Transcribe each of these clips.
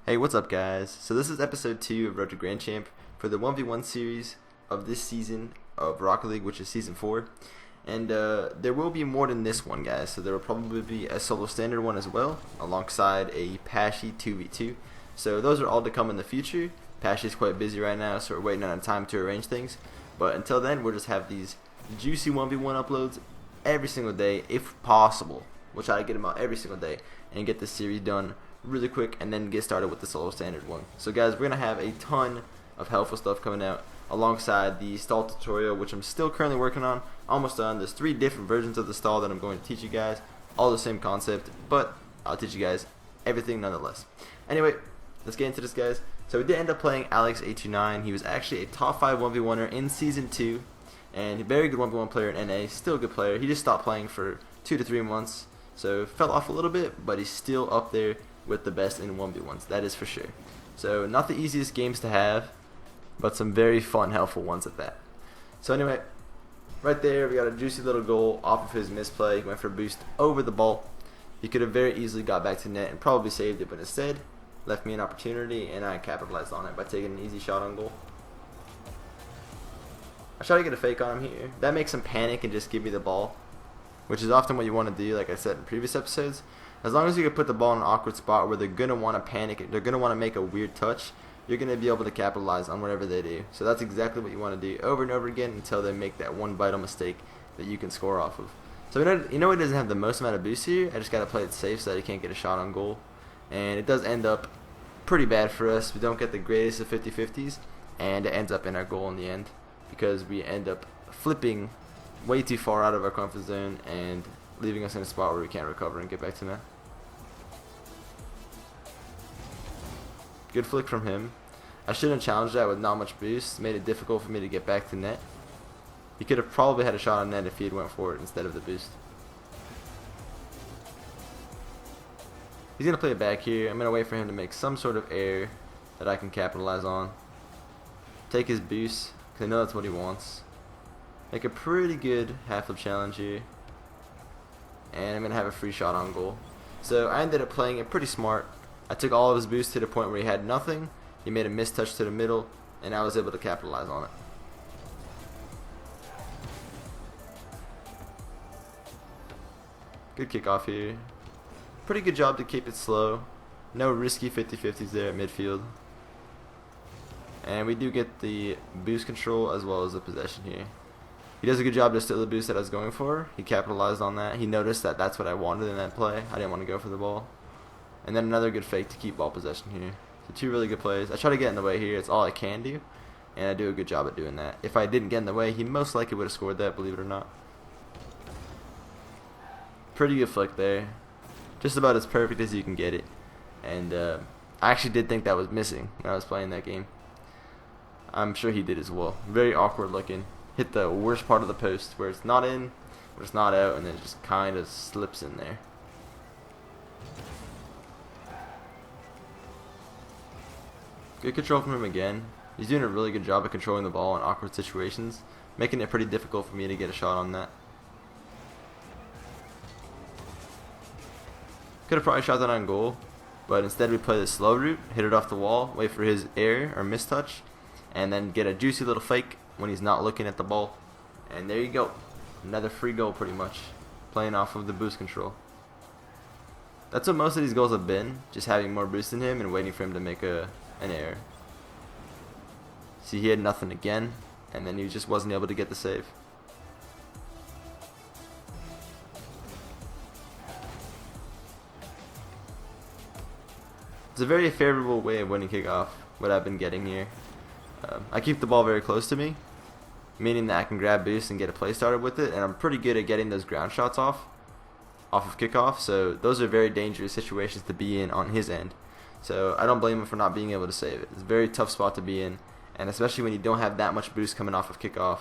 Hey, what's up guys? So this is episode 2 of Road to Grand Champ for the 1v1 series of this season of Rocket League, which is season 4. And there will be more than this one, guys. So there will probably be a solo standard one as well, alongside a Pashy 2v2. So those are all to come in the future. Pashy's quite busy right now, so we're waiting on time to arrange things. But until then, we'll just have these juicy 1v1 uploads every single day, if possible. We'll try to get them out every single day and get this series done really quick and then get started with the solo standard one. So guys, we're going to have a ton of helpful stuff coming out alongside the stall tutorial, which I'm still currently working on. Almost done. There's 3 different versions of the stall that I'm going to teach you guys. All the same concept, but I'll teach you guys everything nonetheless. Anyway, let's get into this, guys. So we did end up playing Alex829. He was actually a top 5 1v1er in season 2 and a very good 1v1 player in NA. Still a good player. He just stopped playing for 2 to 3 months, so fell off a little bit, but he's still up there with the best in 1v1s, that is for sure. So not the easiest games to have, but some very fun, helpful ones at that. So anyway, right there we got a juicy little goal off of his misplay. He went for a boost over the ball. He could have very easily got back to net and probably saved it, but instead left me an opportunity and I capitalized on it by taking an easy shot on goal. I try to get a fake on him here. That makes him panic and just give me the ball, which is often what you want to do, like I said in previous episodes. As long as you can put the ball in an awkward spot where they're going to want to panic, they're going to want to make a weird touch, you're going to be able to capitalize on whatever they do. So that's exactly what you want to do over and over again until they make that one vital mistake that you can score off of. So you know he doesn't have the most amount of boost here. I just got to play it safe so that he can't get a shot on goal. And it does end up pretty bad for us. We don't get the greatest of 50-50s, and it ends up in our goal in the end because we end up flipping way too far out of our comfort zone and leaving us in a spot where we can't recover and get back to net. Good flick from him. I shouldn't have challenged that with not much boost. Made it difficult for me to get back to net. He could have probably had a shot on net if he had went for it instead of the boost. He's going to play it back here. I'm going to wait for him to make some sort of error that I can capitalize on. Take his boost, because I know that's what he wants. Make a pretty good half-flip challenge here. And I'm going to have a free shot on goal. So I ended up playing it pretty smart. I took all of his boost to the point where he had nothing. He made a mistouch to the middle, and I was able to capitalize on it. Good kickoff here. Pretty good job to keep it slow. No risky 50-50s there at midfield. And we do get the boost control as well as the possession here. He does a good job to steal the boost that I was going for. He capitalized on that. He noticed that that's what I wanted in that play. I didn't want to go for the ball. And then another good fake to keep ball possession here. So 2 really good plays. I try to get in the way here. It's all I can do. And I do a good job at doing that. If I didn't get in the way, he most likely would have scored that, believe it or not. Pretty good flick there. Just about as perfect as you can get it. And I actually did think that was missing when I was playing that game. I'm sure he did as well. Very awkward looking. Hit the worst part of the post where it's not in, but it's not out, and then it just kind of slips in there. Good control from him again. He's doing a really good job of controlling the ball in awkward situations, making it pretty difficult for me to get a shot on that. Could have probably shot that on goal, but instead we play the slow route, hit it off the wall, wait for his error or mistouch, and then get a juicy little fake when he's not looking at the ball. And there you go. Another free goal pretty much, playing off of the boost control. That's what most of these goals have been, just having more boost in him and waiting for him to make an error. See, he had nothing again, and then he just wasn't able to get the save. It's a very favorable way of winning kickoff, what I've been getting here. I keep the ball very close to me, meaning that I can grab boost and get a play started with it, and I'm pretty good at getting those ground shots off of kickoff, so those are very dangerous situations to be in on his end. So I don't blame him for not being able to save it. It's a very tough spot to be in, and especially when you don't have that much boost coming off of kickoff.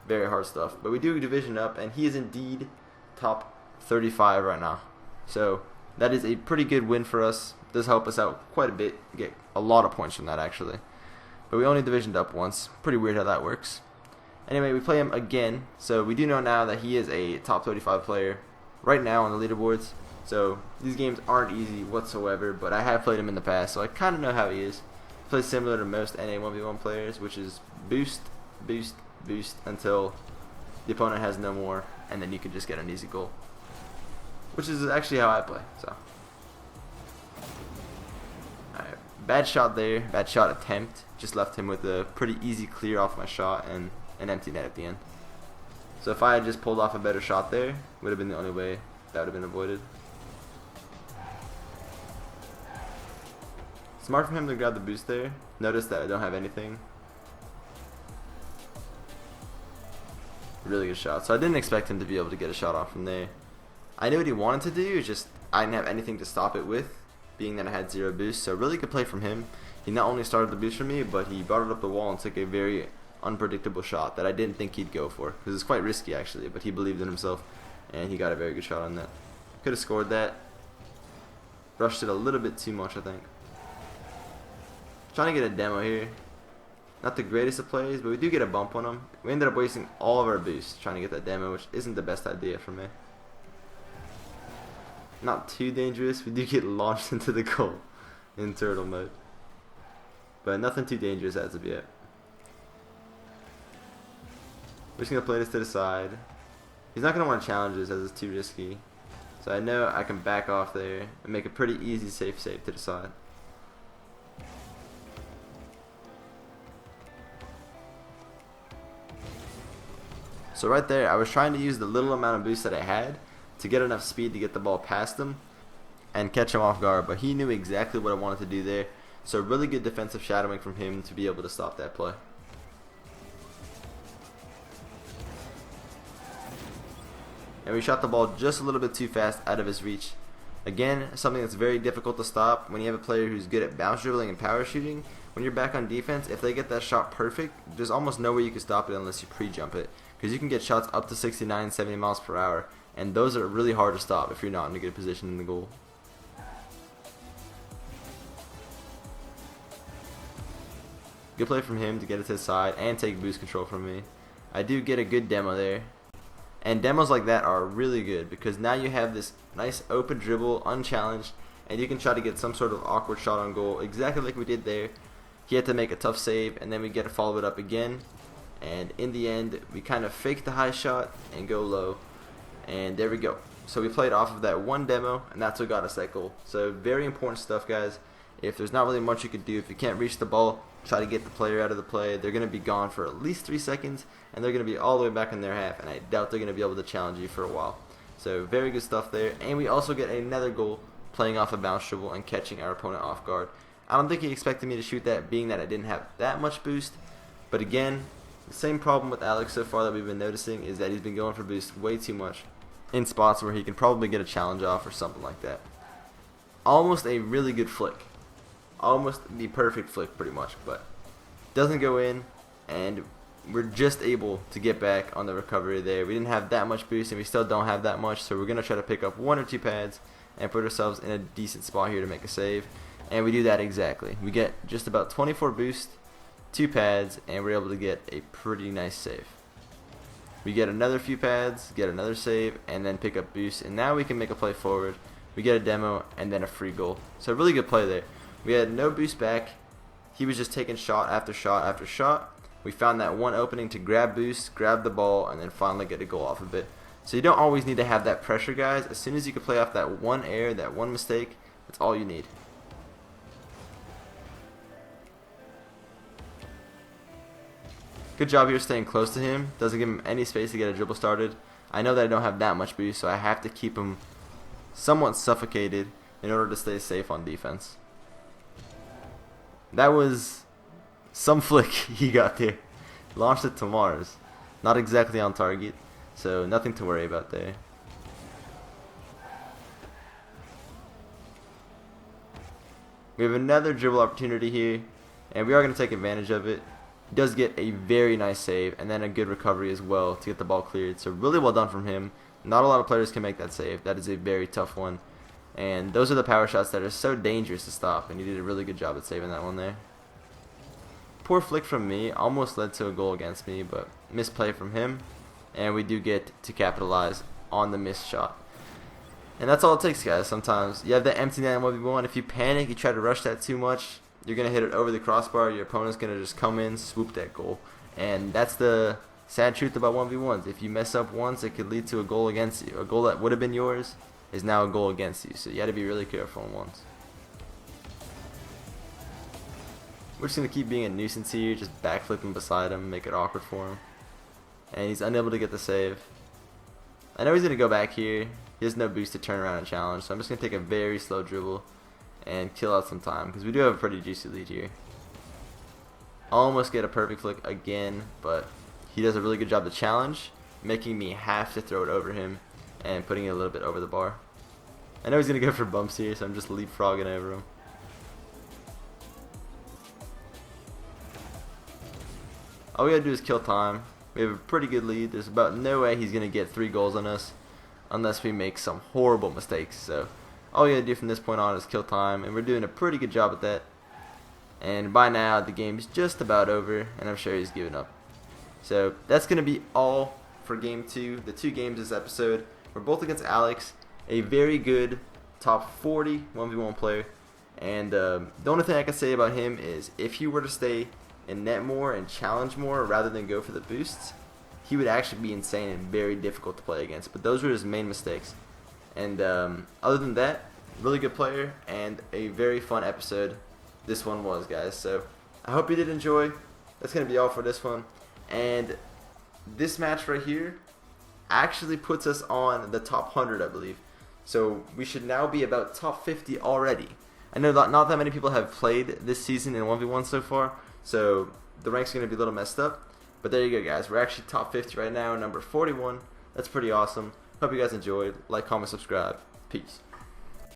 Very hard stuff. But we do division up, and he is indeed top 35 right now. So that is a pretty good win for us. It does help us out quite a bit. Get a lot of points from that, actually. But we only divisioned up once. Pretty weird how that works. Anyway, we play him again. So we do know now that he is a top 35 player right now on the leaderboards. So these games aren't easy whatsoever, but I have played him in the past, so I kind of know how he is. Plays similar to most NA 1v1 players, which is boost, boost, boost until the opponent has no more, and then you can just get an easy goal, which is actually how I play. So, alright, bad shot there, bad shot attempt. Just left him with a pretty easy clear off my shot and an empty net at the end. So if I had just pulled off a better shot there, would have been the only way that would have been avoided. Smart from him to grab the boost there. Notice that I don't have anything. Really good shot. So I didn't expect him to be able to get a shot off from there. I knew what he wanted to do, just I didn't have anything to stop it with, being that I had 0 boost. So really good play from him. He not only started the boost for me, but he brought it up the wall and took a very unpredictable shot that I didn't think he'd go for, because it's quite risky actually, but he believed in himself and he got a very good shot on that. Could have scored that. Rushed it a little bit too much, I think. Trying to get a demo here. Not the greatest of plays, but we do get a bump on him. We ended up wasting all of our boosts trying to get that demo, which isn't the best idea for me. Not too dangerous. We do get launched into the goal in turtle mode, but nothing too dangerous as of yet. We're just going to play this to the side. He's not going to want to challenge this as it's too risky. So I know I can back off there and make a pretty easy safe save to the side. So right there, I was trying to use the little amount of boost that I had to get enough speed to get the ball past him and catch him off guard. But he knew exactly what I wanted to do there. So really good defensive shadowing from him to be able to stop that play. And we shot the ball just a little bit too fast out of his reach. Again, something that's very difficult to stop when you have a player who's good at bounce dribbling and power shooting. When you're back on defense, if they get that shot perfect, there's almost no way you can stop it unless you pre-jump it. Because you can get shots up to 69, 70 miles per hour, and those are really hard to stop if you're not in a good position in the goal. Good play from him to get it to the side and take boost control from me. I do get a good demo there. And demos like that are really good because now you have this nice open dribble, unchallenged, and you can try to get some sort of awkward shot on goal, exactly like we did there. He had to make a tough save, and then we get to follow it up again. And in the end, we kind of fake the high shot and go low. And there we go. So we played off of that one demo, and that's what got us that goal. So very important stuff, guys. If there's not really much you can do, if you can't reach the ball, try to get the player out of the play. They're going to be gone for at least 3 seconds, and they're going to be all the way back in their half, and I doubt they're going to be able to challenge you for a while. So very good stuff there. And we also get another goal playing off a bounce dribble and catching our opponent off guard. I don't think he expected me to shoot that, being that I didn't have that much boost. But again, the same problem with Alex so far that we've been noticing is that he's been going for boost way too much in spots where he can probably get a challenge off or something like that. Almost a really good flick. Almost the perfect flick pretty much, but doesn't go in, and we're just able to get back on the recovery there. We didn't have that much boost, and we still don't have that much, so we're going to try to pick up 1 or 2 pads and put ourselves in a decent spot here to make a save, and we do that exactly. We get just about 24 boost, 2 pads, and we're able to get a pretty nice save. We get another few pads, get another save, and then pick up boost, and now we can make a play forward. We get a demo, and then a free goal. So really good play there. We had no boost back. He was just taking shot after shot after shot. We found that one opening to grab boost, grab the ball, and then finally get a goal off of it. So you don't always need to have that pressure, guys. As soon as you can play off that one error, that one mistake, that's all you need. Good job here staying close to him. Doesn't give him any space to get a dribble started. I know that I don't have that much boost, so I have to keep him somewhat suffocated in order to stay safe on defense. That was some flick he got there. Launched it to Mars. Not exactly on target, so nothing to worry about there. We have another dribble opportunity here, and we are going to take advantage of it. He does get a very nice save, and then a good recovery as well to get the ball cleared. So really well done from him. Not a lot of players can make that save. That is a very tough one. And those are the power shots that are so dangerous to stop, and he did a really good job at saving that one there. Poor flick from me, almost led to a goal against me, but misplay from him, and we do get to capitalize on the missed shot. And that's all it takes, guys. Sometimes you have that empty net in 1v1. If you panic, you try to rush that too much, you're going to hit it over the crossbar. Your opponent's going to just come in, swoop that goal. And that's the sad truth about 1v1s. If you mess up once, it could lead to a goal against you. A goal that would have been yours is now a goal against you. So you got to be really careful on ones. We're just going to keep being a nuisance here, just backflipping beside him, make it awkward for him. And he's unable to get the save. I know he's going to go back here. He has no boost to turn around and challenge, so I'm just going to take a very slow dribble and kill out some time, because we do have a pretty juicy lead here. Almost get a perfect flick again, but he does a really good job to challenge, making me have to throw it over him and putting it a little bit over the bar. I know he's going to go for bumps here, so I'm just leapfrogging over him. All we gotta do is kill time. We have a pretty good lead. There's about no way he's gonna get 3 goals on us unless we make some horrible mistakes. So all we gotta do from this point on is kill time, and we're doing a pretty good job at that. And by now the game's just about over, and I'm sure he's given up. So that's gonna be all for game 2. The 2 games this episode. We're both against Alex, a very good top 40 1v1 player. And the only thing I can say about him is if he were to stay and net more and challenge more rather than go for the boosts, he would actually be insane and very difficult to play against. But those were his main mistakes. And other than that, really good player and a very fun episode this one was, guys. So I hope you did enjoy. That's going to be all for this one. And this match right here actually puts us on the top 100, I believe. So we should now be about top 50 already. I know not that many people have played this season in 1v1 so far, so the rank's going to be a little messed up. But there you go, guys. We're actually top 50 right now, number 41. That's pretty awesome. Hope you guys enjoyed. Like, comment, subscribe. Peace.